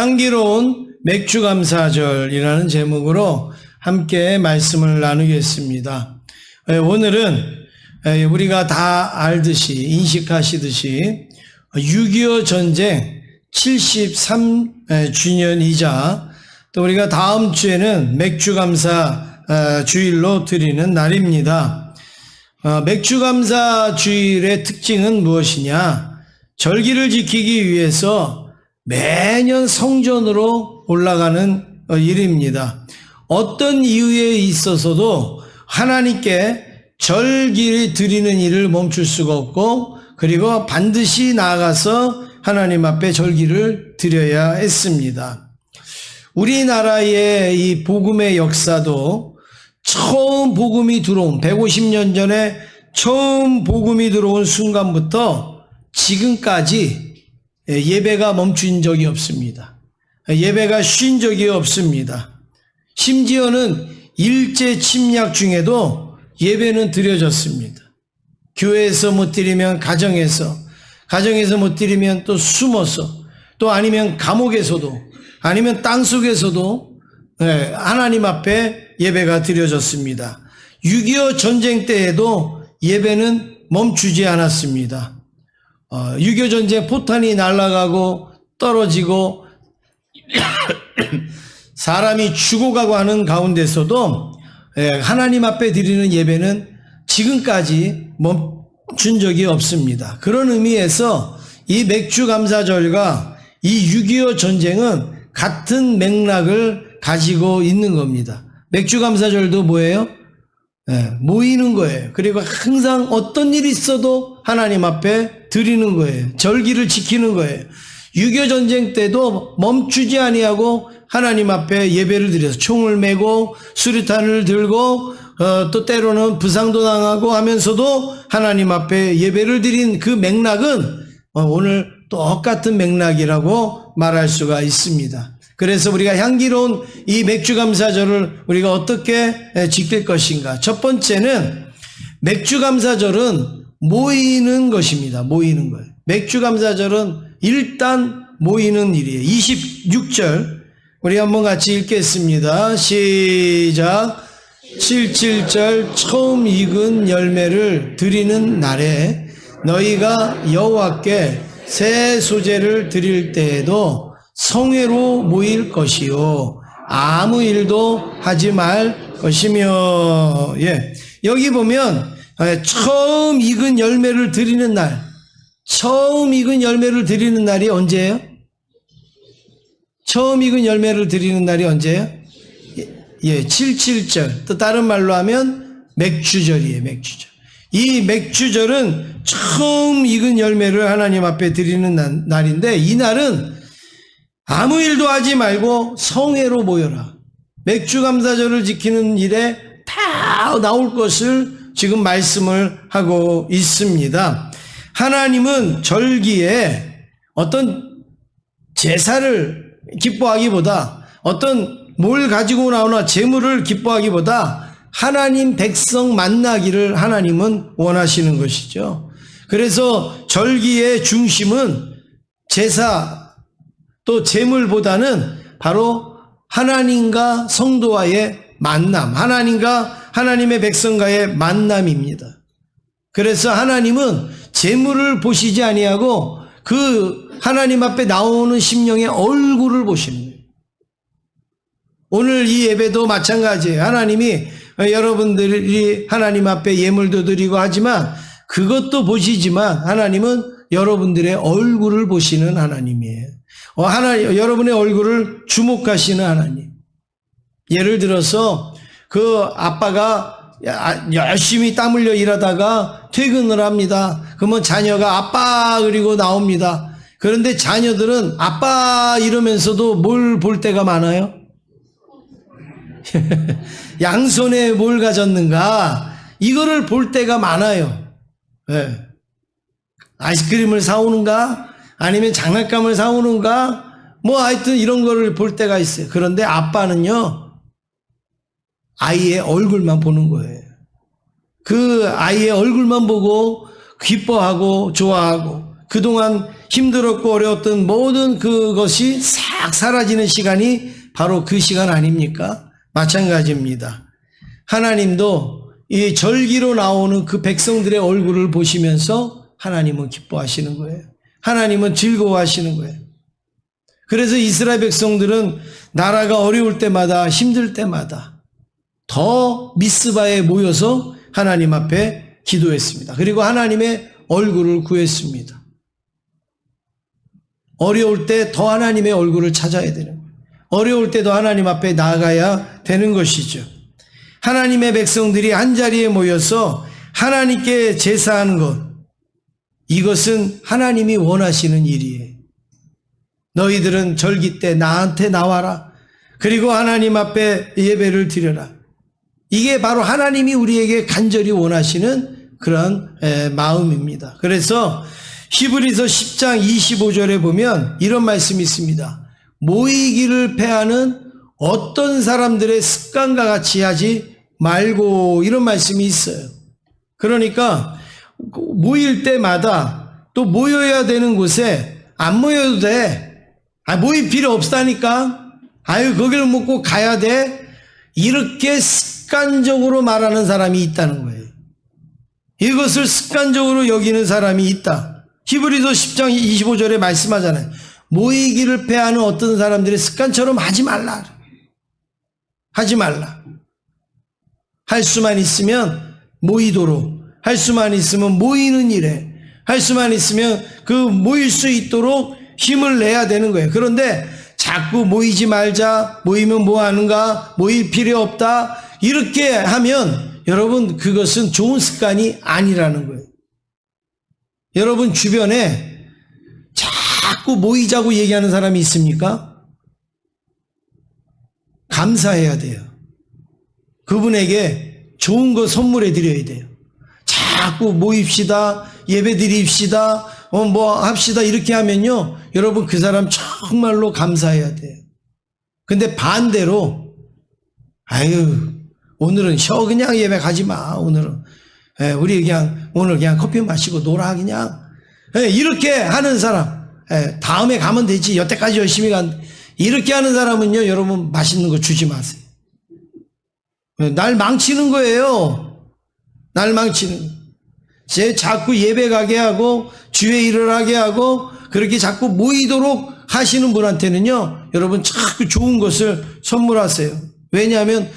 향기로운 맥주감사절이라는 제목으로 함께 말씀을 나누겠습니다. 오늘은 우리가 다 알듯이 인식하시듯이 6.25 전쟁 73주년이자 또 우리가 다음 주에는 맥주감사 주일로 드리는 날입니다. 맥주감사 주일의 특징은 무엇이냐? 절기를 지키기 위해서 매년 성전으로 올라가는 일입니다. 어떤 이유에 있어서도 하나님께 절기를 드리는 일을 멈출 수가 없고, 그리고 반드시 나아가서 하나님 앞에 절기를 드려야 했습니다. 우리나라의 이 복음의 역사도 처음 복음이 들어온 150년 전에 처음 복음이 들어온 순간부터 지금까지 예배가 멈춘 적이 없습니다. 예배가 쉰 적이 없습니다. 심지어는 일제 침략 중에도 예배는 드려졌습니다. 교회에서 못 드리면 가정에서 못 드리면 또 숨어서, 또 아니면 감옥에서도, 아니면 땅속에서도 하나님 앞에 예배가 드려졌습니다. 6.25 전쟁 때에도 예배는 멈추지 않았습니다. 6.25 전쟁 포탄이 날아가고 떨어지고 사람이 죽어가고 하는 가운데서도 하나님 앞에 드리는 예배는 지금까지 멈춘 적이 없습니다. 그런 의미에서 이 맥주감사절과 이 6.25 전쟁은 같은 맥락을 가지고 있는 겁니다. 맥주감사절도 뭐예요? 모이는 거예요. 그리고 항상 어떤 일이 있어도 하나님 앞에 드리는 거예요. 절기를 지키는 거예요. 6.25 전쟁 때도 멈추지 아니하고 하나님 앞에 예배를 드려서 총을 메고 수류탄을 들고 또 때로는 부상도 당하고 하면서도 하나님 앞에 예배를 드린 그 맥락은 오늘 똑같은 맥락이라고 말할 수가 있습니다. 그래서 우리가 향기로운 이 맥주감사절을 우리가 어떻게 지킬 것인가? 첫 번째는 맥주감사절은 모이는 것입니다. 모이는 거예요. 맥주감사절은 일단 모이는 일이에요. 26절 우리 한번 같이 읽겠습니다. 시작. 77절 처음 익은 열매를 드리는 날에 너희가 여호와께 새 소재를 드릴 때에도 성회로 모일 것이요 아무 일도 하지 말 것이며. 여기 보면 처음 익은 열매를 드리는 날, 처음 익은 열매를 드리는 날이 언제예요? 처음 익은 열매를 드리는 날이 언제예요? 77절. 또 다른 말로 하면 맥주절이에요. 맥주절. 이 맥주절은 처음 익은 열매를 하나님 앞에 드리는 날인데, 이 날은 아무 일도 하지 말고 성회로 모여라. 맥주감사절을 지키는 일에 다 나올 것을 지금 말씀을 하고 있습니다. 하나님은 절기에 어떤 제사를 기뻐하기보다, 어떤 뭘 가지고 나오나 재물을 기뻐하기보다 하나님 백성 만나기를 하나님은 원하시는 것이죠. 그래서 절기의 중심은 제사 또 재물보다는 바로 하나님과 성도와의 만남, 하나님과 하나님의 백성과의 만남입니다. 그래서 하나님은 재물을 보시지 아니하고 그 하나님 앞에 나오는 심령의 얼굴을 보시는 거예요. 오늘 이 예배도 마찬가지예요. 하나님이 여러분들이 하나님 앞에 예물도 드리고 하지만 그것도 보시지만 하나님은 여러분들의 얼굴을 보시는 하나님이에요. 여러분의 얼굴을 주목하시는 하나님. 예를 들어서 그 아빠가 열심히 땀 흘려 일하다가 퇴근을 합니다. 그러면 자녀가 아빠 그리고 나옵니다. 그런데 자녀들은 아빠 이러면서도 뭘 볼 때가 많아요? 양손에 뭘 가졌는가? 이거를 볼 때가 많아요. 아이스크림을 사오는가? 아니면 장난감을 사오는가? 뭐 하여튼 이런 거를 볼 때가 있어요. 그런데 아빠는요, 아이의 얼굴만 보는 거예요. 그 아이의 얼굴만 보고 기뻐하고 좋아하고, 그동안 힘들었고 어려웠던 모든 그것이 싹 사라지는 시간이 바로 그 시간 아닙니까? 마찬가지입니다. 하나님도 이 절기로 나오는 그 백성들의 얼굴을 보시면서 하나님은 기뻐하시는 거예요. 하나님은 즐거워하시는 거예요. 그래서 이스라엘 백성들은 나라가 어려울 때마다 힘들 때마다 더 미스바에 모여서 하나님 앞에 기도했습니다. 그리고 하나님의 얼굴을 구했습니다. 어려울 때 더 하나님의 얼굴을 찾아야 되는 거예요. 어려울 때도 하나님 앞에 나아가야 되는 것이죠. 하나님의 백성들이 한자리에 모여서 하나님께 제사하는 것, 이것은 하나님이 원하시는 일이에요. 너희들은 절기 때 나한테 나와라. 그리고 하나님 앞에 예배를 드려라. 이게 바로 하나님이 우리에게 간절히 원하시는 그런 마음입니다. 그래서 히브리서 10장 25절에 보면 이런 말씀이 있습니다. 모이기를 패하는 어떤 사람들의 습관과 같이 하지 말고, 이런 말씀이 있어요. 그러니까 모일 때마다 또 모여야 되는 곳에 안 모여도 돼. 모일 필요 없다니까. 거기를 묻고 가야 돼. 이렇게 습관적으로 말하는 사람이 있다는 거예요. 이것을 습관적으로 여기는 사람이 있다. 히브리서 10장 25절에 말씀하잖아요. 모이기를 패하는 어떤 사람들의 습관처럼 하지 말라. 하지 말라. 할 수만 있으면 모이도록, 할 수만 있으면 모이는 일에, 할 수만 있으면 그 모일 수 있도록 힘을 내야 되는 거예요. 그런데 자꾸 모이지 말자, 모이면 뭐 하는가, 모일 필요 없다, 이렇게 하면 여러분 그것은 좋은 습관이 아니라는 거예요. 여러분 주변에 자꾸 모이자고 얘기하는 사람이 있습니까? 감사해야 돼요. 그분에게 좋은 거 선물해 드려야 돼요. 자꾸 모입시다, 예배 드립시다, 뭐 합시다 이렇게 하면요, 여러분 그 사람 정말로 감사해야 돼요. 근데 반대로 오늘은 쉬어, 그냥 예배 가지 마. 오늘은 우리 그냥 오늘 그냥 커피 마시고 놀아 그냥. 이렇게 하는 사람, 다음에 가면 되지, 여태까지 열심히 이렇게 하는 사람은요, 여러분 맛있는 거 주지 마세요. 날 망치는 거예요. 날 망치는 거예요. 자꾸 예배 가게 하고 주의 일을 하게 하고 그렇게 자꾸 모이도록 하시는 분한테는요, 여러분 자꾸 좋은 것을 선물하세요. 왜냐하면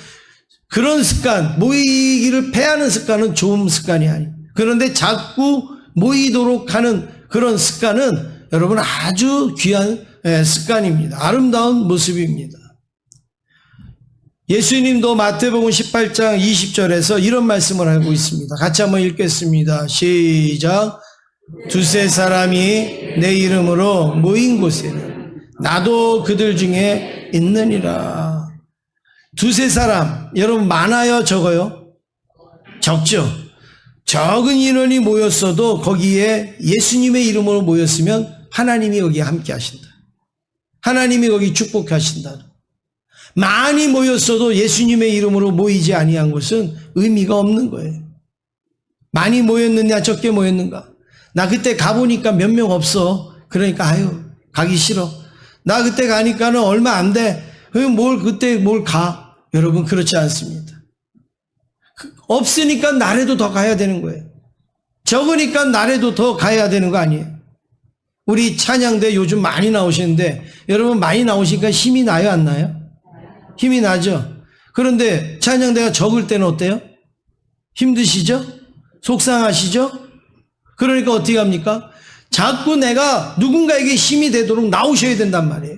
그런 습관, 모이기를 패하는 습관은 좋은 습관이 아니에요. 그런데 자꾸 모이도록 하는 그런 습관은 여러분 아주 귀한 습관입니다. 아름다운 모습입니다. 예수님도 마태복음 18장 20절에서 이런 말씀을 하고 있습니다. 같이 한번 읽겠습니다. 시작. 두세 사람이 내 이름으로 모인 곳에는 나도 그들 중에 있느니라. 두세 사람, 여러분 많아요, 적어요? 적죠. 적은 인원이 모였어도 거기에 예수님의 이름으로 모였으면 하나님이 거기에 함께 하신다. 하나님이 거기 축복하신다. 많이 모였어도 예수님의 이름으로 모이지 아니한 것은 의미가 없는 거예요. 많이 모였느냐 적게 모였는가. 나 그때 가보니까 몇 명 없어. 그러니까 가기 싫어. 나 그때 가니까는 얼마 안 돼. 그때 뭘 가. 여러분 그렇지 않습니다. 없으니까 나래도 더 가야 되는 거예요. 적으니까 나래도 더 가야 되는 거 아니에요. 우리 찬양대 요즘 많이 나오시는데 여러분 많이 나오시니까 힘이 나요, 안 나요? 힘이 나죠. 그런데 찬양대가 적을 때는 어때요? 힘드시죠? 속상하시죠? 그러니까 어떻게 합니까? 자꾸 내가 누군가에게 힘이 되도록 나오셔야 된단 말이에요.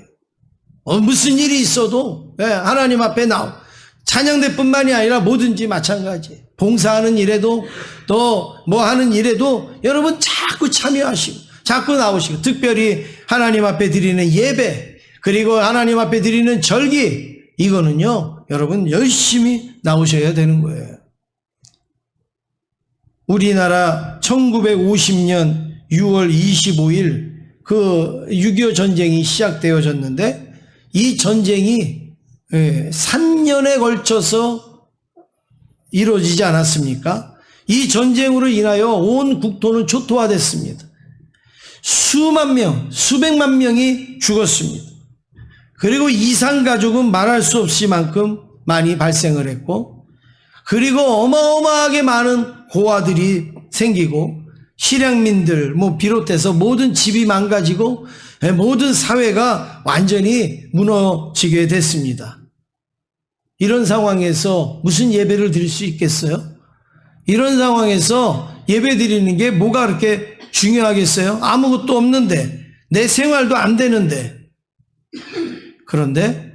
무슨 일이 있어도 하나님 앞에 찬양대뿐만이 아니라 뭐든지 마찬가지예요. 봉사하는 일에도 또 뭐 하는 일에도 여러분 자꾸 참여하시고 자꾸 나오시고, 특별히 하나님 앞에 드리는 예배, 그리고 하나님 앞에 드리는 절기, 이거는요 여러분 열심히 나오셔야 되는 거예요. 우리나라 1950년 6월 25일 그 6.25 전쟁이 시작되어졌는데, 이 전쟁이 3년에 걸쳐서 이루어지지 않았습니까? 이 전쟁으로 인하여 온 국토는 초토화됐습니다. 수만 명, 수백만 명이 죽었습니다. 그리고 이산 가족은 말할 수 없이 만큼 많이 발생을 했고, 그리고 어마어마하게 많은 고아들이 생기고, 실향민들 비롯해서 모든 집이 망가지고 모든 사회가 완전히 무너지게 됐습니다. 이런 상황에서 무슨 예배를 드릴 수 있겠어요? 이런 상황에서 예배 드리는 게 뭐가 그렇게 중요하겠어요? 아무것도 없는데, 내 생활도 안 되는데. 그런데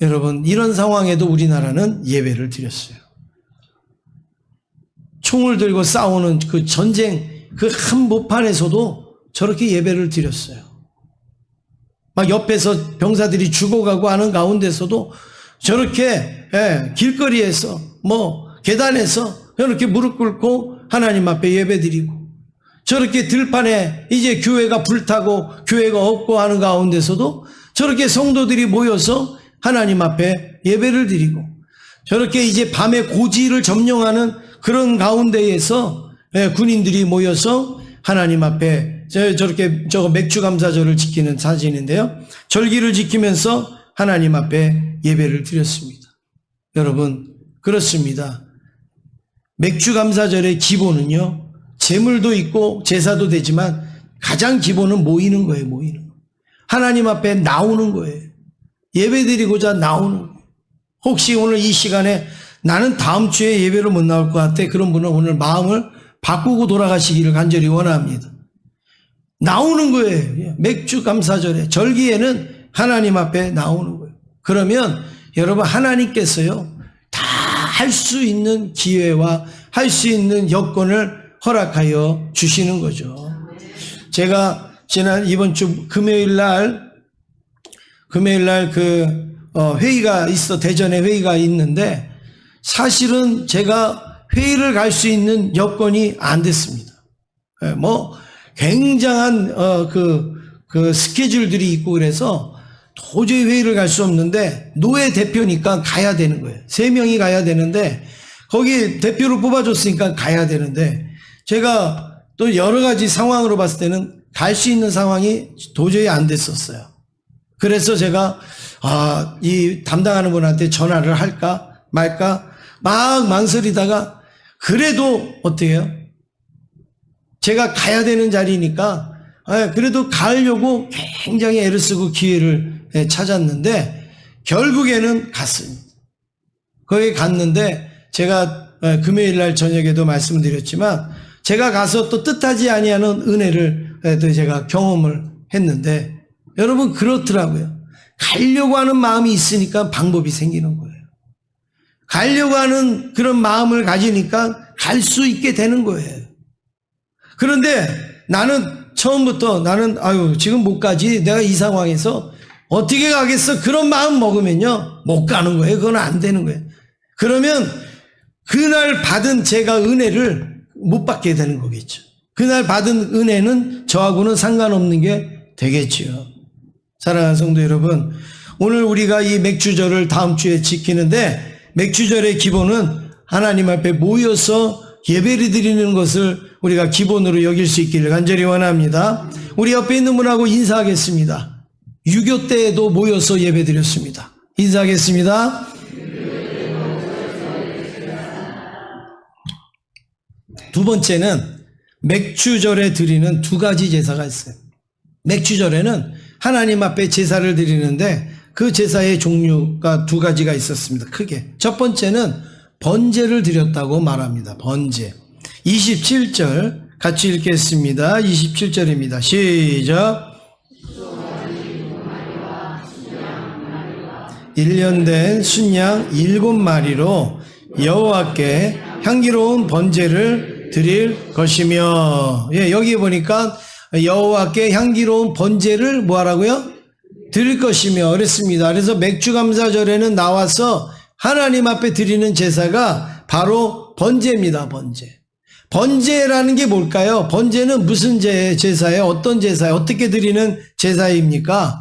여러분, 이런 상황에도 우리나라는 예배를 드렸어요. 총을 들고 싸우는 그 전쟁 그 한복판에서도 저렇게 예배를 드렸어요. 막 옆에서 병사들이 죽어가고 하는 가운데서도 저렇게 길거리에서 계단에서 저렇게 무릎 꿇고 하나님 앞에 예배 드리고, 저렇게 들판에 이제 교회가 불타고 교회가 없고 하는 가운데서도 저렇게 성도들이 모여서 하나님 앞에 예배를 드리고, 저렇게 이제 밤에 고지를 점령하는 그런 가운데에서 군인들이 모여서 하나님 앞에 저렇게 맥주 감사절을 지키는 사진인데요. 절기를 지키면서 하나님 앞에 예배를 드렸습니다. 여러분, 그렇습니다. 맥주 감사절의 기본은요, 제물도 있고 제사도 되지만 가장 기본은 모이는 거예요. 모이는 거. 하나님 앞에 나오는 거예요. 예배 드리고자 나오는 거예요. 혹시 오늘 이 시간에 나는 다음 주에 예배를 못 나올 것 같아, 그런 분은 오늘 마음을 바꾸고 돌아가시기를 간절히 원합니다. 나오는 거예요. 맥주 감사절에, 절기에는 하나님 앞에 나오는 거예요. 그러면 여러분, 하나님께서요 다 할 수 있는 기회와 할 수 있는 여건을 허락하여 주시는 거죠. 제가 이번 주 금요일 날 회의가 대전에 회의가 있는데, 사실은 제가 회의를 갈 수 있는 여건이 안 됐습니다. 굉장한 그 스케줄들이 있고 그래서 도저히 회의를 갈 수 없는데, 노회 대표니까 가야 되는 거예요. 3명이 가야 되는데, 거기 대표를 뽑아줬으니까 가야 되는데, 제가 또 여러 가지 상황으로 봤을 때는 갈 수 있는 상황이 도저히 안 됐었어요. 그래서 제가 이 담당하는 분한테 전화를 할까 말까 막 망설이다가, 그래도 어떻게 해요? 제가 가야 되는 자리니까 그래도 가려고 굉장히 애를 쓰고 기회를 찾았는데, 결국에는 갔습니다. 거기 갔는데, 제가 금요일 날 저녁에도 말씀드렸지만, 제가 가서 또 뜻하지 아니하는 은혜를 또 제가 경험을 했는데, 여러분, 그렇더라고요. 가려고 하는 마음이 있으니까 방법이 생기는 거예요. 가려고 하는 그런 마음을 가지니까 갈 수 있게 되는 거예요. 그런데 나는 처음부터 지금 못 가지, 내가 이 상황에서 어떻게 가겠어, 그런 마음 먹으면요 못 가는 거예요. 그건 안 되는 거예요. 그러면 그날 받은 제가 은혜를 못 받게 되는 거겠죠. 그날 받은 은혜는 저하고는 상관없는 게 되겠지요. 사랑하는 성도 여러분, 오늘 우리가 이 맥주절을 다음 주에 지키는데, 맥주절의 기본은 하나님 앞에 모여서 예배를 드리는 것을 우리가 기본으로 여길 수 있기를 간절히 원합니다. 우리 옆에 있는 분하고 인사하겠습니다. 유교 때에도 모여서 예배 드렸습니다. 인사하겠습니다. 두 번째는 맥주절에 드리는 2가지 제사가 있어요. 맥주절에는 하나님 앞에 제사를 드리는데, 그 제사의 종류가 2가지가 있었습니다. 크게. 첫 번째는 번제를 드렸다고 말합니다. 번제. 27절 같이 읽겠습니다. 27절입니다. 시작. 1년 된 순양 7마리로 여호와께 향기로운 번제를 드릴 것이며, 여기 보니까 여호와께 향기로운 번제를 뭐하라고요? 드릴 것이며 그랬습니다. 그래서 맥주감사절에는 나와서 하나님 앞에 드리는 제사가 바로 번제입니다. 번제. 번제라는 게 뭘까요? 번제는 무슨 제사예요? 어떤 제사예요? 어떻게 드리는 제사입니까?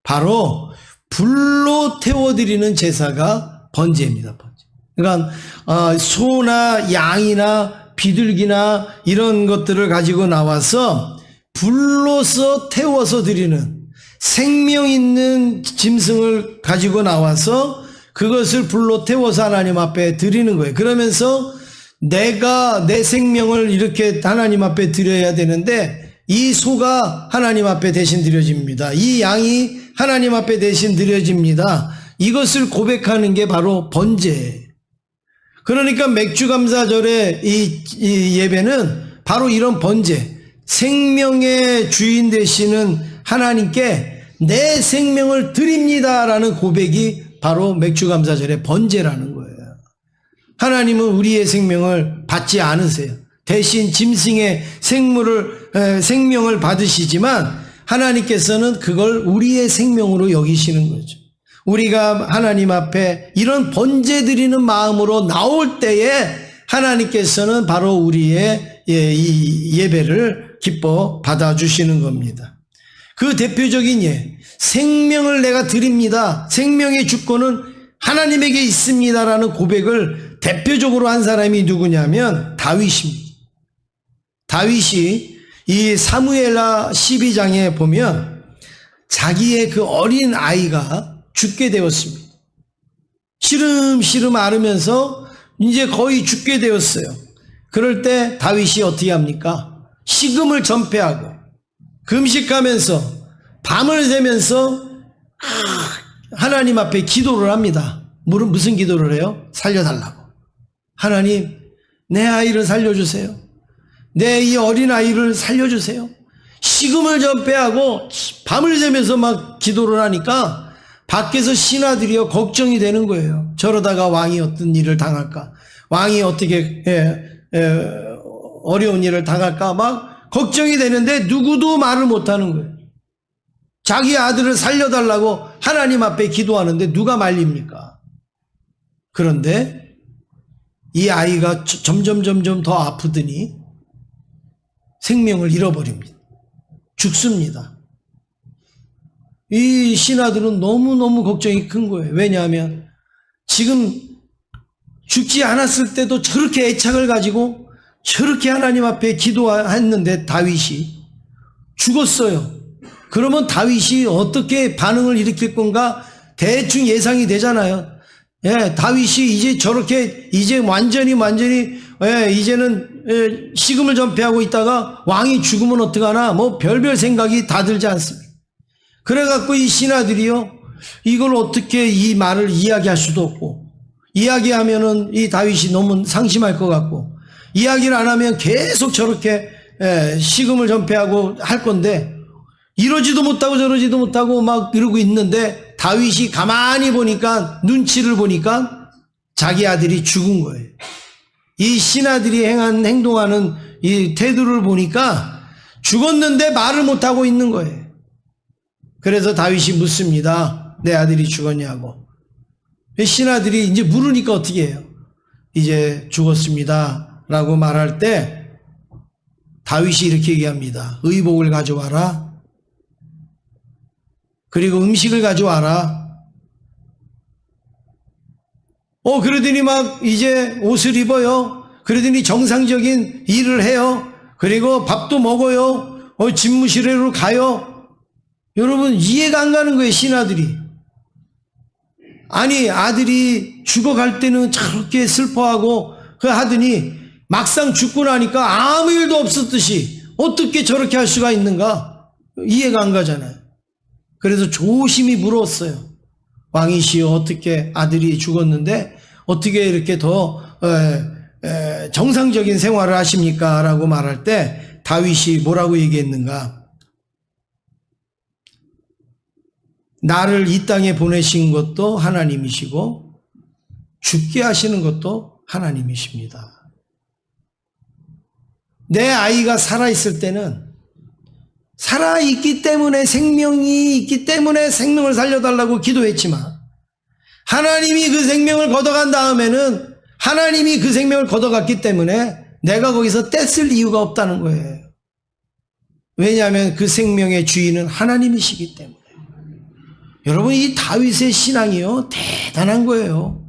바로 불로 태워드리는 제사가 번제입니다. 번제. 그러니까 소나 양이나 비둘기나 이런 것들을 가지고 나와서 불로서 태워서 드리는 생명 있는 짐승을 가지고 나와서 그것을 불로 태워서 하나님 앞에 드리는 거예요. 그러면서 내가 내 생명을 이렇게 하나님 앞에 드려야 되는데 이 소가 하나님 앞에 대신 드려집니다. 이 양이 하나님 앞에 대신 드려집니다. 이것을 고백하는 게 바로 번제예요. 그러니까 맥주감사절의 이 예배는 바로 이런 번제, 생명의 주인 되시는 하나님께 내 생명을 드립니다라는 고백이 바로 맥주감사절의 번제라는 거예요. 하나님은 우리의 생명을 받지 않으세요. 대신 짐승의 생명을 받으시지만 하나님께서는 그걸 우리의 생명으로 여기시는 거죠. 우리가 하나님 앞에 이런 번제 드리는 마음으로 나올 때에 하나님께서는 바로 우리의 이 예배를 기뻐 받아주시는 겁니다. 그 대표적인 생명을 내가 드립니다. 생명의 주권은 하나님에게 있습니다라는 고백을 대표적으로 한 사람이 누구냐면 다윗입니다. 다윗이 이 사무엘하 12장에 보면 자기의 그 어린 아이가 죽게 되었습니다. 시름시름 앓으면서 이제 거의 죽게 되었어요. 그럴 때 다윗이 어떻게 합니까? 식음을 전폐하고 금식하면서 밤을 새면서 하나님 앞에 기도를 합니다. 무슨 기도를 해요? 살려달라고. 하나님, 내 아이를 살려주세요. 내 이 어린 아이를 살려주세요. 식음을 전폐하고 밤을 새면서 막 기도를 하니까 밖에서 신하들이요 걱정이 되는 거예요. 저러다가 왕이 어떤 일을 당할까? 왕이 어떻게 어려운 일을 당할까? 막 걱정이 되는데 누구도 말을 못하는 거예요. 자기 아들을 살려달라고 하나님 앞에 기도하는데 누가 말립니까? 그런데 이 아이가 점점 더 아프더니 생명을 잃어버립니다. 죽습니다. 이 신하들은 너무너무 걱정이 큰 거예요. 왜냐하면 지금 죽지 않았을 때도 저렇게 애착을 가지고 저렇게 하나님 앞에 기도했는데 다윗이 죽었어요. 그러면 다윗이 어떻게 반응을 일으킬 건가 대충 예상이 되잖아요. 다윗이 이제 저렇게 이제 완전히 이제는 식음을 전폐하고 있다가 왕이 죽으면 어떡하나 뭐 별별 생각이 다 들지 않습니까? 그래갖고 이 신하들이요 이걸 어떻게 이 말을 이야기할 수도 없고 이야기하면은 이 다윗이 너무 상심할 것 같고 이야기를 안 하면 계속 저렇게 식음을 전폐하고 할 건데 이러지도 못하고 저러지도 못하고 막 이러고 있는데 다윗이 가만히 보니까 눈치를 보니까 자기 아들이 죽은 거예요. 이 신하들이 행동하는 이 태도를 보니까 죽었는데 말을 못하고 있는 거예요. 그래서 다윗이 묻습니다. 내 아들이 죽었냐고. 신하들이 이제 물으니까 어떻게 해요? 이제 죽었습니다 라고 말할 때 다윗이 이렇게 얘기합니다. 의복을 가져와라. 그리고 음식을 가져와라. 그러더니 막 이제 옷을 입어요. 그러더니 정상적인 일을 해요. 그리고 밥도 먹어요. 집무실로 가요. 여러분 이해가 안 가는 거예요. 신하들이. 아니 아들이 죽어갈 때는 저렇게 슬퍼하고 하더니 막상 죽고 나니까 아무 일도 없었듯이 어떻게 저렇게 할 수가 있는가 이해가 안 가잖아요. 그래서 조심히 물었어요. 왕이시여 어떻게 아들이 죽었는데 어떻게 이렇게 더 정상적인 생활을 하십니까? 라고 말할 때 다윗이 뭐라고 얘기했는가? 나를 이 땅에 보내신 것도 하나님이시고 죽게 하시는 것도 하나님이십니다. 내 아이가 살아있을 때는 살아있기 때문에 생명이 있기 때문에 생명을 살려달라고 기도했지만 하나님이 그 생명을 걷어간 다음에는 하나님이 그 생명을 걷어갔기 때문에 내가 거기서 떼쓸 이유가 없다는 거예요. 왜냐하면 그 생명의 주인은 하나님이시기 때문에. 여러분 이 다윗의 신앙이요 대단한 거예요.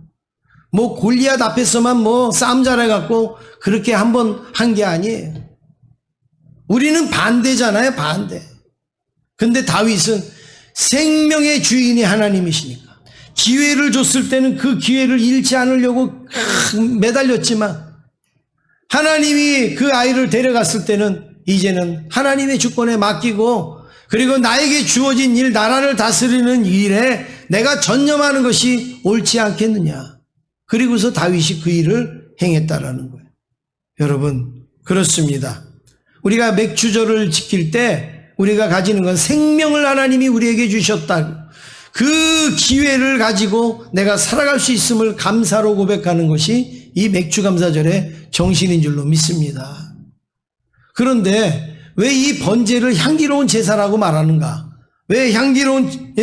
뭐 골리앗 앞에서만 뭐 싸움 잘해갖고 그렇게 한번 한 게 아니에요. 우리는 반대잖아요, 반대. 근데 다윗은 생명의 주인이 하나님이시니까 기회를 줬을 때는 그 기회를 잃지 않으려고 매달렸지만 하나님이 그 아이를 데려갔을 때는 이제는 하나님의 주권에 맡기고 그리고 나에게 주어진 일, 나라를 다스리는 일에 내가 전념하는 것이 옳지 않겠느냐. 그리고서 다윗이 그 일을 행했다라는 거예요. 여러분, 그렇습니다. 우리가 맥주절을 지킬 때 우리가 가지는 건 생명을 하나님이 우리에게 주셨다. 그 기회를 가지고 내가 살아갈 수 있음을 감사로 고백하는 것이 이 맥주감사절의 정신인 줄로 믿습니다. 그런데 왜 이 번제를 향기로운 제사라고 말하는가? 왜 향기로운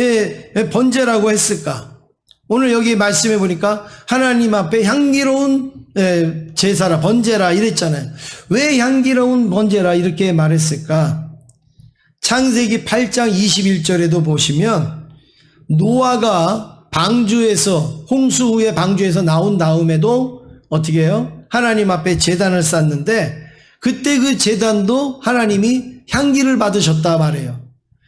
번제라고 했을까? 오늘 여기 말씀해 보니까 하나님 앞에 향기로운 제사라, 번제라 이랬잖아요. 왜 향기로운 번제라 이렇게 말했을까? 창세기 8장 21절에도 보시면 노아가 방주에서, 홍수 후에 방주에서 나온 다음에도 어떻게 해요? 하나님 앞에 제단을 쌓는데 그때 그 제단도 하나님이 향기를 받으셨다 말해요.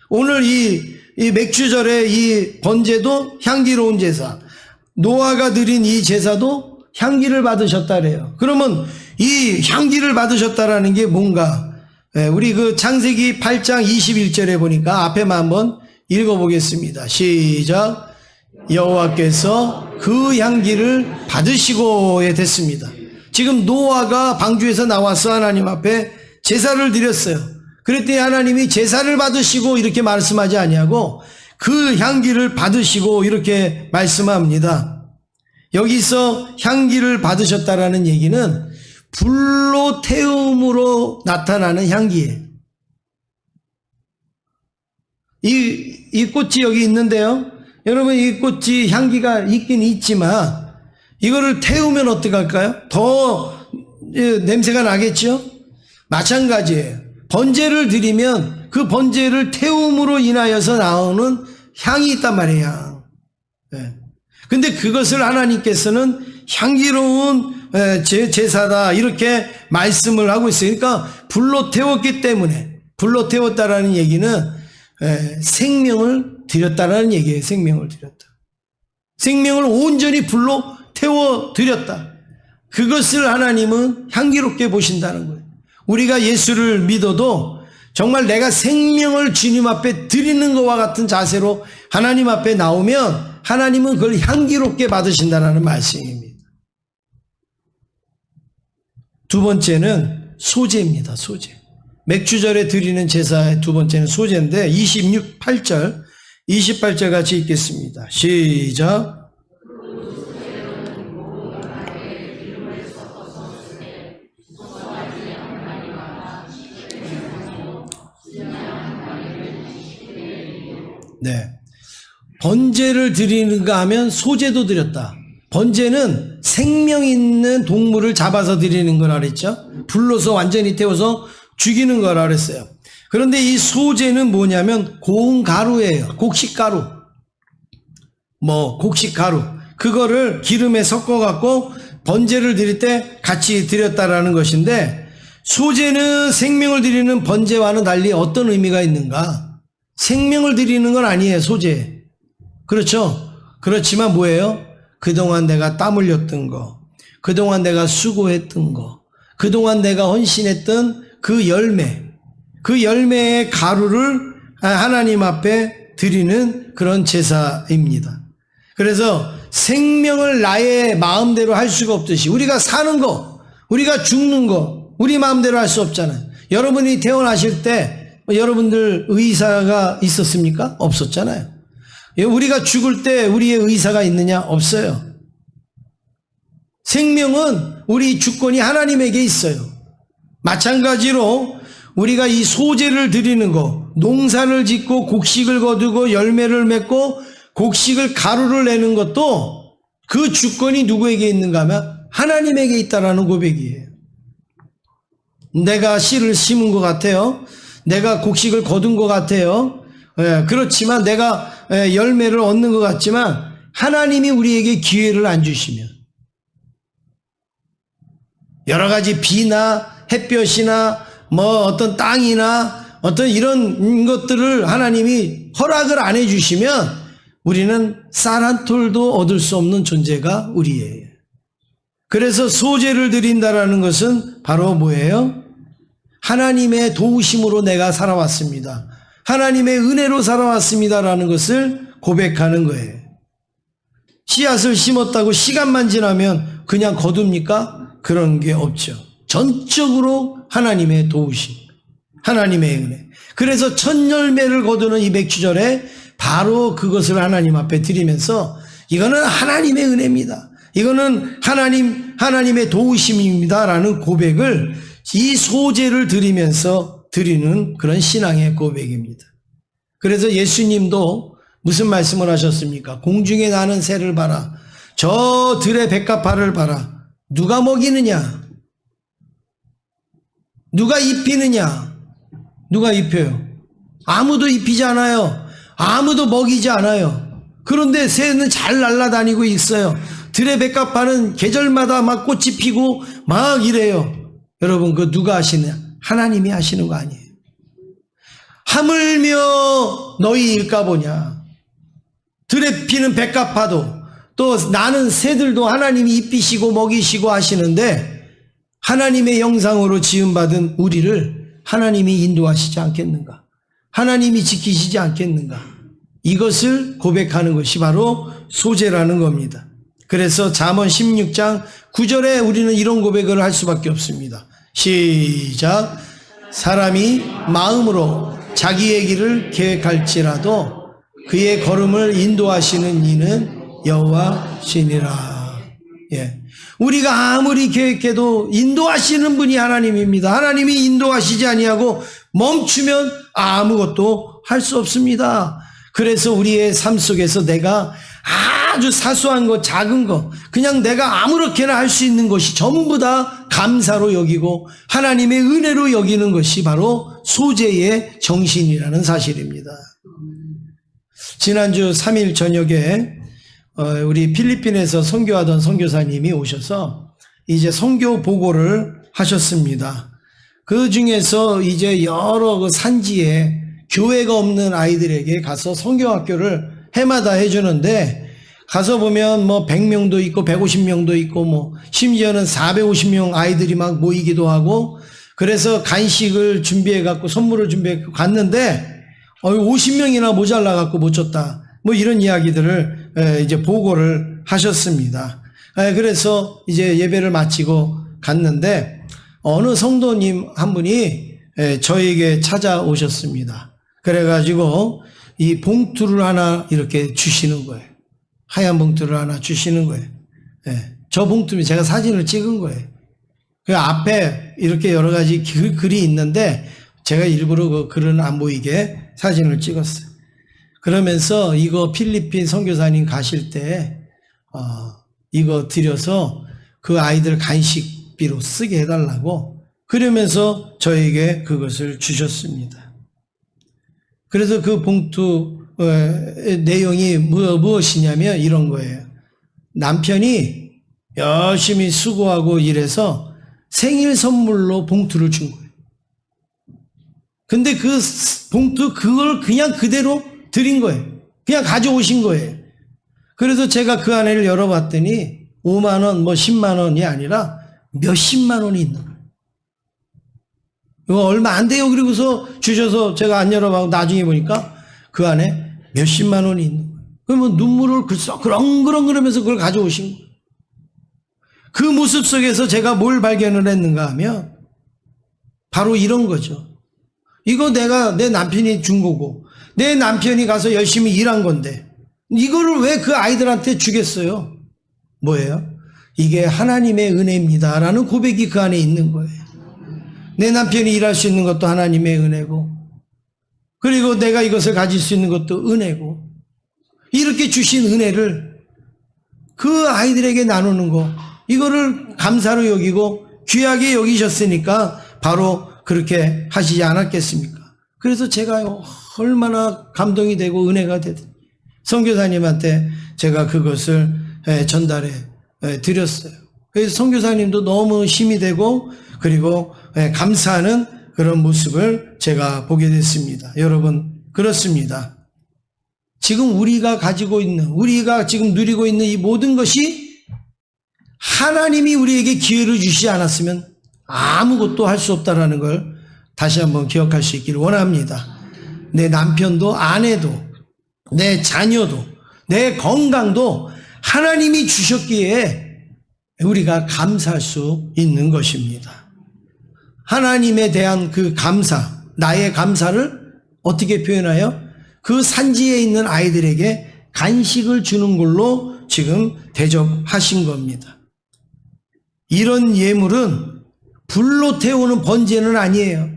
오늘 이 맥주절의 이 번제도 향기로운 제사, 노아가 드린 이 제사도 향기를 받으셨다래요. 그러면 이 향기를 받으셨다라는 게 뭔가? 우리 그 창세기 8장 21절에 보니까 앞에만 한번 읽어보겠습니다. 시작. 여호와께서 그 향기를 받으시고에 됐습니다. 지금 노아가 방주에서 나와서 하나님 앞에 제사를 드렸어요. 그랬더니 하나님이 제사를 받으시고 이렇게 말씀하지 아니하고 그 향기를 받으시고 이렇게 말씀합니다. 여기서 향기를 받으셨다라는 얘기는 불로 태움으로 나타나는 향기예요. 이 꽃이 여기 있는데요. 여러분, 이 꽃이 향기가 있긴 있지만 이거를 태우면 어떡할까요? 더 냄새가 나겠죠? 마찬가지예요. 번제를 드리면 그 번제를 태움으로 인하여서 나오는 향이 있단 말이에요. 근데 그것을 하나님께서는 향기로운 제사다 이렇게 말씀을 하고 있어요. 그러니까 불로 태웠기 때문에, 불로 태웠다라는 얘기는 생명을 드렸다라는 얘기예요. 생명을 드렸다. 생명을 온전히 불로 태워 드렸다. 그것을 하나님은 향기롭게 보신다는 거예요. 우리가 예수를 믿어도 정말 내가 생명을 주님 앞에 드리는 것과 같은 자세로 하나님 앞에 나오면 하나님은 그걸 향기롭게 받으신다는 말씀입니다. 두 번째는 소제입니다. 소제. 맥주절에 드리는 제사의 두 번째는 소제인데 28절 같이 읽겠습니다. 시작. 네. 번제를 드리는가 하면 소제도 드렸다. 번제는 생명 있는 동물을 잡아서 드리는 거라 그랬죠. 불로서 완전히 태워서 죽이는 거라 그랬어요. 그런데 이 소제는 뭐냐면 고운 가루예요. 곡식가루. 곡식가루. 그거를 기름에 섞어 갖고 번제를 드릴 때 같이 드렸다라는 것인데, 소제는 생명을 드리는 번제와는 달리 어떤 의미가 있는가? 생명을 드리는 건 아니에요, 소제. 그렇죠? 그렇지만 뭐예요? 그동안 내가 땀 흘렸던 거, 그동안 내가 수고했던 거, 그동안 내가 헌신했던 그 열매, 그 열매의 가루를 하나님 앞에 드리는 그런 제사입니다. 그래서 생명을 나의 마음대로 할 수가 없듯이 우리가 사는 거, 우리가 죽는 거, 우리 마음대로 할 수 없잖아요. 여러분이 태어나실 때 여러분들 의사가 있었습니까? 없었잖아요. 우리가 죽을 때 우리의 의사가 있느냐? 없어요. 생명은 우리 주권이 하나님에게 있어요. 마찬가지로 우리가 이 소제를 드리는 거, 농사를 짓고 곡식을 거두고 열매를 맺고 곡식을 가루를 내는 것도 그 주권이 누구에게 있는가 하면 하나님에게 있다라는 고백이에요. 내가 씨를 심은 것 같아요. 내가 곡식을 거둔 것 같아요. 그렇지만 내가 열매를 얻는 것 같지만 하나님이 우리에게 기회를 안 주시면, 여러 가지 비나 햇볕이나 뭐 어떤 땅이나 어떤 이런 것들을 하나님이 허락을 안 해주시면 우리는 쌀 한 톨도 얻을 수 없는 존재가 우리예요. 그래서 소제를 드린다라는 것은 바로 뭐예요? 하나님의 도우심으로 내가 살아왔습니다. 하나님의 은혜로 살아왔습니다라는 것을 고백하는 거예요. 씨앗을 심었다고 시간만 지나면 그냥 거둡니까? 그런 게 없죠. 전적으로 하나님의 도우심, 하나님의 은혜. 그래서 첫 열매를 거두는 이 맥주절에 바로 그것을 하나님 앞에 드리면서 이거는 하나님의 은혜입니다. 이거는 하나님의 도우심입니다라는 고백을 이 소제를 드리면서 드리는 그런 신앙의 고백입니다. 그래서 예수님도 무슨 말씀을 하셨습니까? 공중에 나는 새를 봐라. 저 들의 백합화를 봐라. 누가 먹이느냐? 누가 입히느냐? 누가 입혀요? 아무도 입히지 않아요. 아무도 먹이지 않아요. 그런데 새는 잘 날아다니고 있어요. 들의 백합화는 계절마다 막 꽃이 피고 막 이래요. 여러분, 그 누가 하시느냐? 하나님이 하시는 거 아니에요. 하물며 너희일까 보냐. 들에 피는 백합화도 또 나는 새들도 하나님이 입히시고 먹이시고 하시는데 하나님의 형상으로 지음받은 우리를 하나님이 인도하시지 않겠는가? 하나님이 지키시지 않겠는가? 이것을 고백하는 것이 바로 소제라는 겁니다. 그래서 잠언 16장 9절에 우리는 이런 고백을 할 수밖에 없습니다. 시작. 사람이 마음으로 자기의 길을 계획할지라도 그의 걸음을 인도하시는 이는 여호와시니라. 예. 우리가 아무리 계획해도 인도하시는 분이 하나님입니다. 하나님이 인도하시지 아니하고 멈추면 아무것도 할 수 없습니다. 그래서 우리의 삶 속에서 내가 아주 사소한 것, 작은 것, 그냥 내가 아무렇게나 할 수 있는 것이 전부 다 감사로 여기고 하나님의 은혜로 여기는 것이 바로 소제의 정신이라는 사실입니다. 지난주 3일 저녁에 우리 필리핀에서 선교하던 선교사님이 오셔서 이제 선교 보고를 하셨습니다. 그 중에서 이제 여러 그 산지에 교회가 없는 아이들에게 가서 선교학교를 해마다 해주는데 가서 보면 뭐 100명도 있고 150명도 있고 뭐 심지어는 450명 아이들이 막 모이기도 하고 그래서 간식을 준비해 갖고 선물을 준비해 갖고 갔는데 50명이나 모자라 갖고 못 줬다. 뭐 이런 이야기들을 이제 보고를 하셨습니다. 그래서 이제 예배를 마치고 갔는데 어느 성도님 한 분이 저에게 찾아오셨습니다. 그래가지고 이 봉투를 하나 이렇게 주시는 거예요. 하얀 봉투를 하나 주시는 거예요. 저 봉투면 제가 사진을 찍은 거예요. 그 앞에 이렇게 여러 가지 글이 있는데 제가 일부러 그 글은 안 보이게 사진을 찍었어요. 그러면서 이거 필리핀 선교사님 가실 때 이거 드려서 그 아이들 간식비로 쓰게 해달라고 그러면서 저에게 그것을 주셨습니다. 그래서 그 봉투 내용이 무엇이냐면 이런 거예요. 남편이 열심히 수고하고 일해서 생일 선물로 봉투를 준 거예요. 근데 그 봉투 그걸 그냥 그대로 드린 거예요. 그냥 가져오신 거예요. 그래서 제가 그 안에를 열어봤더니 5만 원, 뭐 10만 원이 아니라 몇십만 원이 있는 거예요. 이거 얼마 안 돼요. 그리고서 주셔서 제가 안 열어봐고 나중에 보니까 그 안에 몇십만 원이 있는 거예요. 그러면 눈물을 그렁그렁 그러면서 그걸 가져오신 거예요. 그 모습 속에서 제가 뭘 발견을 했는가 하면 바로 이런 거죠. 이거 내가 내 남편이 준 거고 내 남편이 가서 열심히 일한 건데 이거를 왜 그 아이들한테 주겠어요? 뭐예요? 이게 하나님의 은혜입니다 라는 고백이 그 안에 있는 거예요. 내 남편이 일할 수 있는 것도 하나님의 은혜고 그리고 내가 이것을 가질 수 있는 것도 은혜고 이렇게 주신 은혜를 그 아이들에게 나누는 거 이거를 감사로 여기고 귀하게 여기셨으니까 바로 그렇게 하시지 않았겠습니까? 그래서 제가 얼마나 감동이 되고 은혜가 되든 선교사님한테 제가 그것을 전달해 드렸어요. 그래서 선교사님도 너무 힘이 되고 그리고 감사하는 그런 모습을 제가 보게 됐습니다. 여러분, 그렇습니다. 지금 우리가 가지고 있는, 우리가 지금 누리고 있는 이 모든 것이 하나님이 우리에게 기회를 주시지 않았으면 아무것도 할 수 없다라는 걸 다시 한번 기억할 수 있기를 원합니다. 내 남편도 아내도 내 자녀도 내 건강도 하나님이 주셨기에 우리가 감사할 수 있는 것입니다. 하나님에 대한 그 감사, 나의 감사를 어떻게 표현하여? 그 산지에 있는 아이들에게 간식을 주는 걸로 지금 대접하신 겁니다. 이런 예물은 불로 태우는 번제는 아니에요.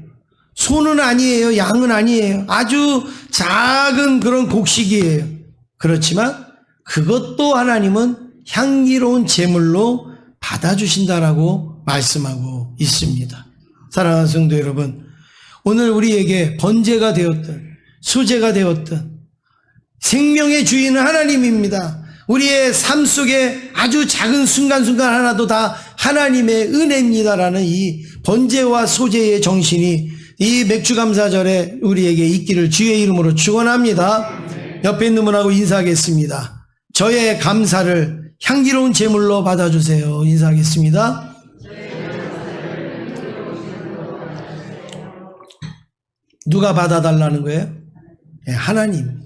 소는 아니에요. 양은 아니에요. 아주 작은 그런 곡식이에요. 그렇지만 그것도 하나님은 향기로운 제물로 받아주신다라고 말씀하고 있습니다. 사랑하는 성도 여러분, 오늘 우리에게 번제가 되었든 소제가 되었든 생명의 주인은 하나님입니다. 우리의 삶 속에 아주 작은 순간순간 하나도 다 하나님의 은혜입니다라는 이 번제와 소제의 정신이 이 맥주감사절에 우리에게 있기를 주의 이름으로 축원합니다. 옆에 있는 분하고 인사하겠습니다. 저의 감사를 향기로운 제물로 받아주세요. 인사하겠습니다. 누가 받아달라는 거예요? 하나님.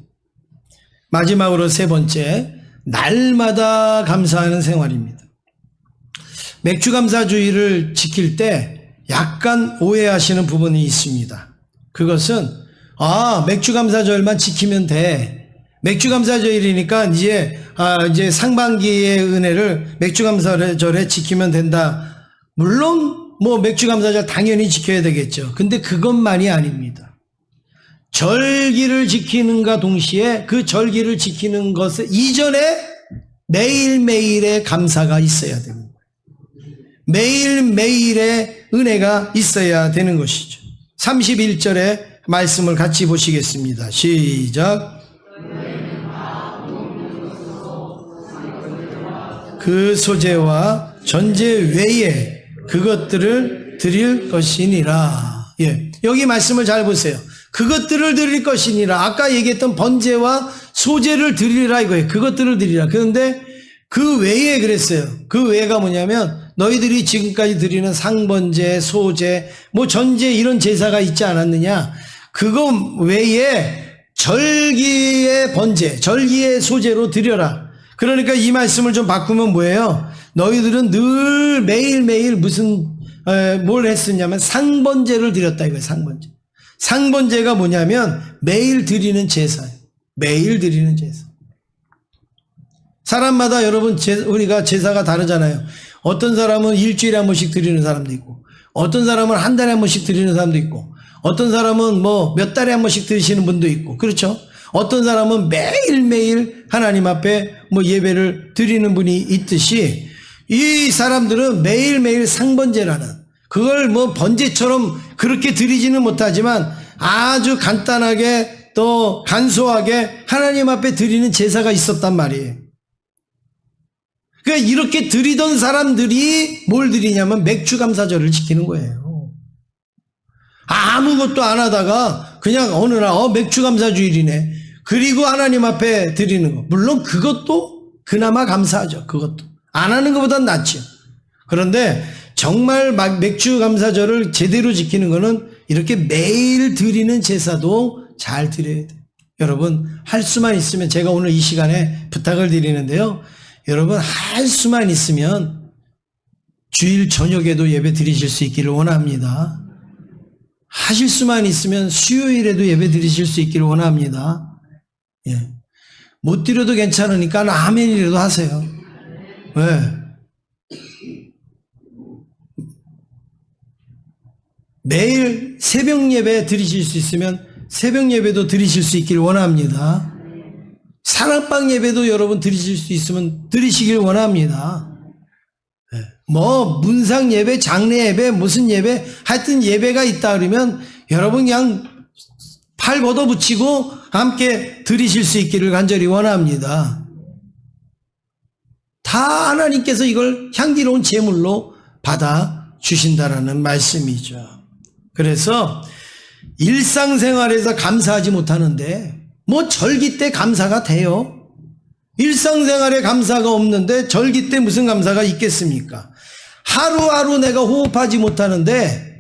마지막으로 세 번째, 날마다 감사하는 생활입니다. 맥주감사주의를 지킬 때 약간 오해하시는 부분이 있습니다. 그것은 맥주감사절만 지키면 돼. 맥주감사절이니까 이제 상반기의 은혜를 맥주감사절에 지키면 된다. 물론 맥주감사절 당연히 지켜야 되겠죠. 근데 그것만이 아닙니다. 절기를 지키는가 동시에 그 절기를 지키는 것을 이전에 매일매일의 감사가 있어야 됩니다. 매일매일의 은혜가 있어야 되는 것이죠. 31절의 말씀을 같이 보시겠습니다. 시작. 그 소제와 전제 외에 그것들을 드릴 것이니라. 여기 말씀을 잘 보세요. 그것들을 드릴 것이니라. 아까 얘기했던 번제와 소제를 드리라 이거예요. 그것들을 드리라. 그런데 그 외에 그랬어요. 그 외가 뭐냐면 너희들이 지금까지 드리는 상번제, 소제, 전제 이런 제사가 있지 않았느냐. 그거 외에 절기의 번제, 절기의 소제로 드려라. 그러니까 이 말씀을 좀 바꾸면 뭐예요? 너희들은 늘 매일매일 뭘 했었냐면 상번제를 드렸다 이거예요. 상번제. 상번제가 뭐냐면 매일 드리는 제사예요. 매일 드리는 제사. 사람마다 여러분 우리가 제사가 다르잖아요. 어떤 사람은 일주일에 한 번씩 드리는 사람도 있고, 어떤 사람은 한 달에 한 번씩 드리는 사람도 있고, 어떤 사람은 몇 달에 한 번씩 드리시는 분도 있고, 그렇죠? 어떤 사람은 매일매일 하나님 앞에 예배를 드리는 분이 있듯이 이 사람들은 매일매일 상번제라는, 그걸 번제처럼 그렇게 드리지는 못하지만 아주 간단하게 또 간소하게 하나님 앞에 드리는 제사가 있었단 말이에요. 그러니까 이렇게 드리던 사람들이 뭘 드리냐면 맥주감사절을 지키는 거예요. 아무것도 안 하다가 그냥 어느 날 맥주감사주일이네. 그리고 하나님 앞에 드리는 거. 물론 그것도 그나마 감사하죠. 그것도. 안 하는 것보단 낫죠. 그런데 정말 맥주감사절을 제대로 지키는 거는 이렇게 매일 드리는 제사도 잘 드려야 돼요. 여러분 할 수만 있으면 제가 오늘 이 시간에 부탁을 드리는데요. 여러분 할 수만 있으면 주일 저녁에도 예배 드리실 수 있기를 원합니다. 하실 수만 있으면 수요일에도 예배 드리실 수 있기를 원합니다. 못 드려도 괜찮으니까 아멘이라도 하세요. 왜? 매일 새벽 예배 드리실 수 있으면 새벽 예배도 드리실 수 있기를 원합니다. 사랑방 예배도 여러분 드리실 수 있으면 드리시길 원합니다. 문상 예배, 장례 예배, 무슨 예배, 하여튼 예배가 있다 그러면 여러분 그냥 팔 걷어붙이고 함께 드리실 수 있기를 간절히 원합니다. 다 하나님께서 이걸 향기로운 제물로 받아 주신다라는 말씀이죠. 그래서 일상생활에서 감사하지 못하는데 뭐 절기 때 감사가 돼요? 일상생활에 감사가 없는데 절기 때 무슨 감사가 있겠습니까? 하루하루 내가 호흡하지 못하는데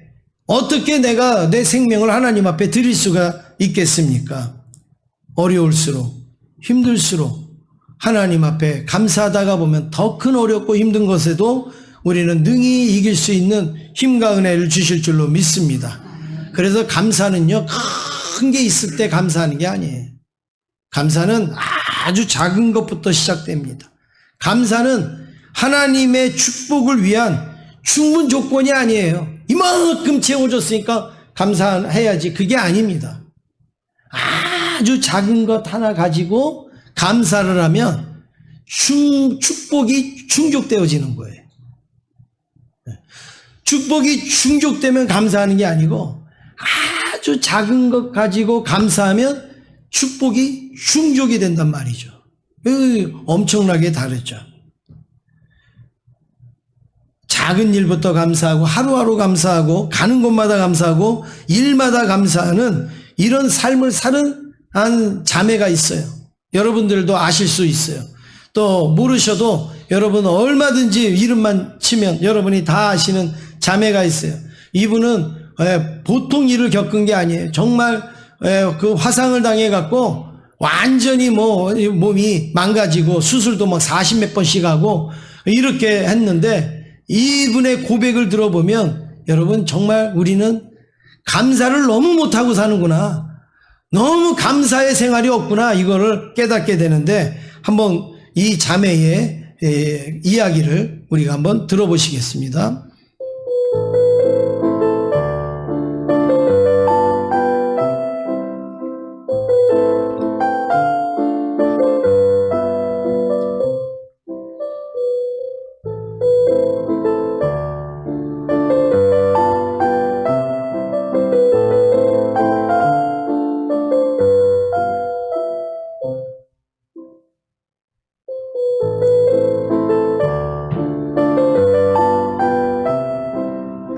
어떻게 내가 내 생명을 하나님 앞에 드릴 수가 있겠습니까? 어려울수록 힘들수록 하나님 앞에 감사하다가 보면 더 큰 어렵고 힘든 것에도 우리는 능히 이길 수 있는 힘과 은혜를 주실 줄로 믿습니다. 그래서 감사는요, 큰 게 있을 때 감사하는 게 아니에요. 감사는 아주 작은 것부터 시작됩니다. 감사는 하나님의 축복을 위한 충분 조건이 아니에요. 이만큼 채워줬으니까 감사해야지. 그게 아닙니다. 아주 작은 것 하나 가지고 감사를 하면 축복이 충족되어지는 거예요. 축복이 충족되면 감사하는 게 아니고 아주 작은 것 가지고 감사하면 축복이 충족이 된단 말이죠. 엄청나게 다르죠. 작은 일부터 감사하고 하루하루 감사하고 가는 곳마다 감사하고 일마다 감사하는 이런 삶을 사는 한 자매가 있어요. 여러분들도 아실 수 있어요. 또 모르셔도 여러분 얼마든지 이름만 치면 여러분이 다 아시는 자매가 있어요. 이분은 보통 일을 겪은 게 아니에요. 정말 그 화상을 당해 갖고 완전히 몸이 망가지고 수술도 막 40몇 번씩 하고 이렇게 했는데 이분의 고백을 들어보면 여러분 정말 우리는 감사를 너무 못하고 사는구나. 너무 감사의 생활이 없구나. 이거를 깨닫게 되는데 한번 이 자매의 이야기를 우리가 한번 들어보시겠습니다.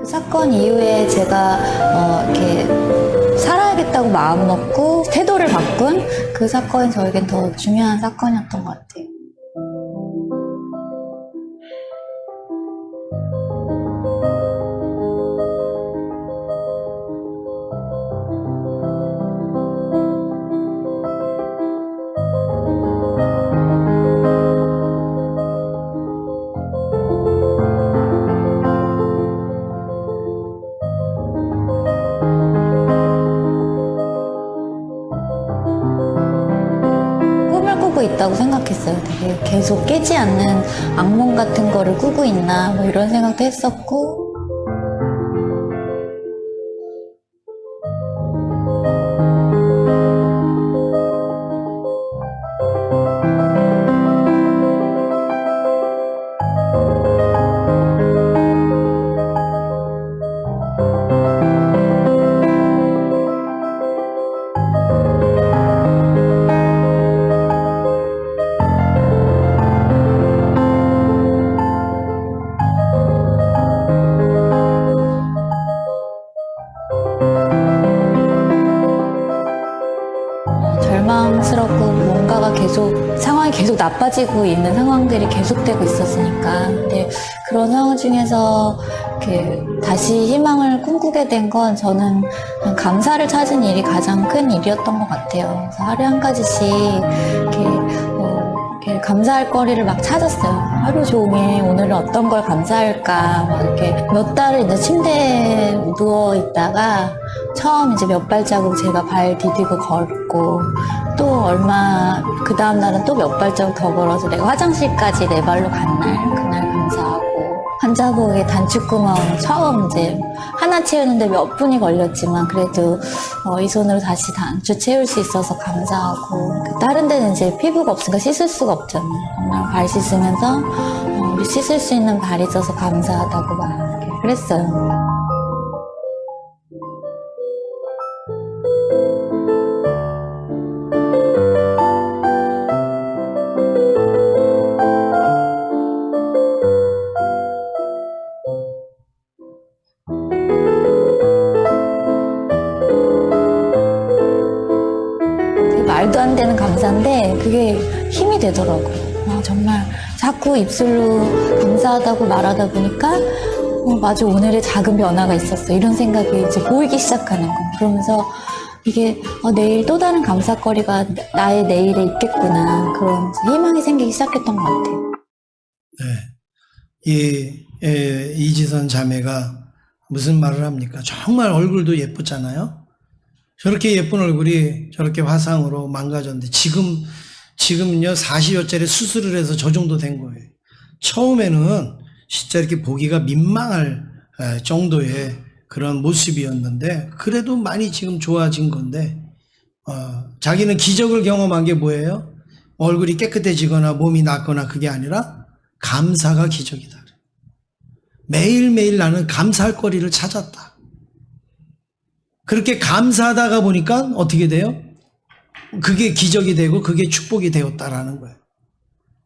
사건 이후에 제가 이렇게 살아야겠다고 마음 먹고 태도를 바꾼 그 사건이 저에겐 더 중요한 사건이었던 것 같아요. 꿈을 꾸고 있다고 생각했어요. 되게 계속 깨지 않는 악몽 같은 거를 꾸고 있나 뭐 이런 생각도 했었고, 절망스럽고 뭔가가 상황이 계속 나빠지고 있는 상황들이 계속되고 있었으니까. 근데 그런 상황 중에서 이렇게 다시 희망을 꿈꾸게 된 건 저는 그냥 감사를 찾은 일이 가장 큰 일이었던 것 같아요. 그래서 하루에 한 가지씩 이렇게 감사할 거리를 막 찾았어요. 하루 종일 오늘은 어떤 걸 감사할까 막 이렇게 몇 달을 이제 침대에 누워 있다가 처음 이제 몇 발자국 제가 발 디디고 걷고 또 그 다음 날은 또 몇 발자국 더 걸어서 내가 화장실까지 내 발로 간 그날 감사하고, 환자복에 단추구멍 처음 이제 하나 채우는데 몇 분이 걸렸지만 그래도 이 손으로 다시 단추 채울 수 있어서 감사하고, 다른 데는 이제 피부가 없으니까 씻을 수가 없잖아요. 정말 발 씻으면서 우리 씻을 수 있는 발이 있어서 감사하다고 막 이렇게 그랬어요. 되더라고요. 정말 자꾸 입술로 감사하다고 말하다 보니까 맞아, 오늘의 작은 변화가 있었어. 이런 생각이 이제 보이기 시작하는 거예요. 그러면서 이게 내일 또 다른 감사거리가 나의 내일에 있겠구나. 그런 희망이 생기기 시작했던 것 같아요. 네. 이지선 자매가 무슨 말을 합니까? 정말 얼굴도 예쁘잖아요. 저렇게 예쁜 얼굴이 저렇게 화상으로 망가졌는데 지금은요 40여짜리 수술을 해서 저 정도 된 거예요. 처음에는 진짜 이렇게 보기가 민망할 정도의 그런 모습이었는데 그래도 많이 지금 좋아진 건데 자기는 기적을 경험한 게 뭐예요? 얼굴이 깨끗해지거나 몸이 낫거나 그게 아니라 감사가 기적이다. 매일매일 나는 감사할 거리를 찾았다. 그렇게 감사하다가 보니까 어떻게 돼요? 그게 기적이 되고 그게 축복이 되었다라는 거예요.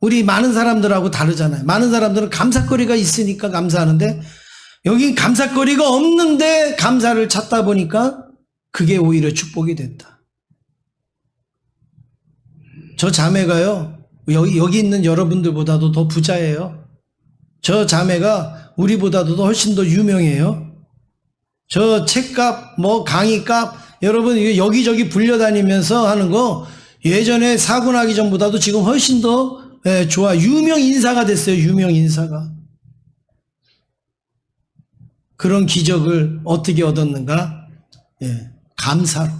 우리 많은 사람들하고 다르잖아요. 많은 사람들은 감사거리가 있으니까 감사하는데 여긴 감사거리가 없는데 감사를 찾다 보니까 그게 오히려 축복이 됐다. 저 자매가요, 여기 있는 여러분들보다도 더 부자예요. 저 자매가 우리보다도 훨씬 더 유명해요. 저 책값, 강의값, 여러분 여기저기 불려다니면서 하는 거 예전에 사고 나기 전보다도 지금 훨씬 더 좋아. 유명 인사가 됐어요. 유명 인사가. 그런 기적을 어떻게 얻었는가? 감사로.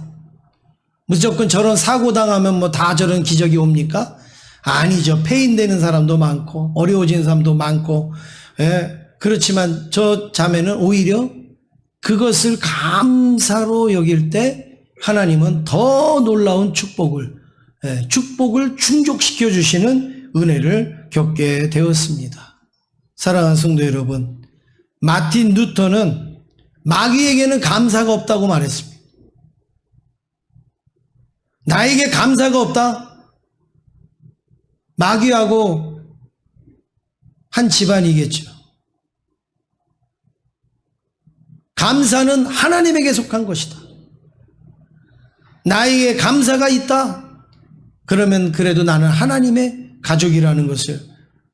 무조건 저런 사고 당하면 다 저런 기적이 옵니까? 아니죠. 폐인되는 사람도 많고 어려워진 사람도 많고 그렇지만 저 자매는 오히려 그것을 감사로 여길 때 하나님은 더 놀라운 축복을 충족시켜 주시는 은혜를 겪게 되었습니다. 사랑하는 성도 여러분, 마틴 루터는 마귀에게는 감사가 없다고 말했습니다. 나에게 감사가 없다? 마귀하고 한 집안이겠죠. 감사는 하나님에게 속한 것이다. 나에게 감사가 있다? 그러면 그래도 나는 하나님의 가족이라는 것을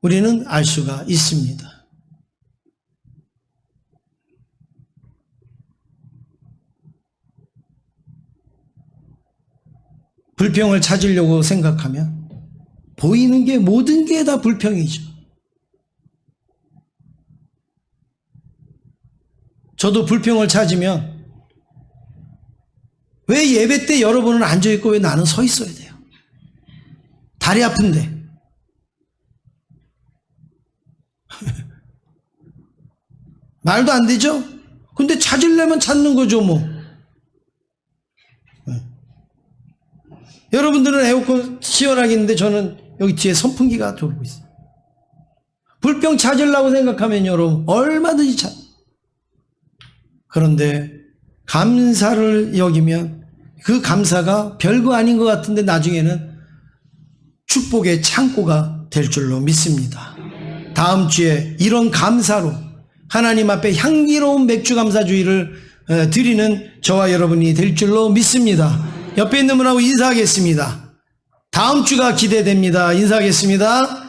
우리는 알 수가 있습니다. 불평을 찾으려고 생각하면 보이는 게 모든 게 다 불평이죠. 저도 불평을 찾으면 왜 예배 때 여러분은 앉아있고 왜 나는 서 있어야 돼요? 다리 아픈데. 말도 안 되죠? 근데 찾으려면 찾는 거죠, 뭐. 여러분들은 에어컨 시원하게 있는데 저는 여기 뒤에 선풍기가 돌고 있어요. 불평 찾으려고 생각하면 여러분 얼마든지 찾. 그런데 감사를 여기면 그 감사가 별거 아닌 것 같은데 나중에는 축복의 창고가 될 줄로 믿습니다. 다음 주에 이런 감사로 하나님 앞에 향기로운 맥주 감사주의를 드리는 저와 여러분이 될 줄로 믿습니다. 옆에 있는 분하고 인사하겠습니다. 다음 주가 기대됩니다. 인사하겠습니다.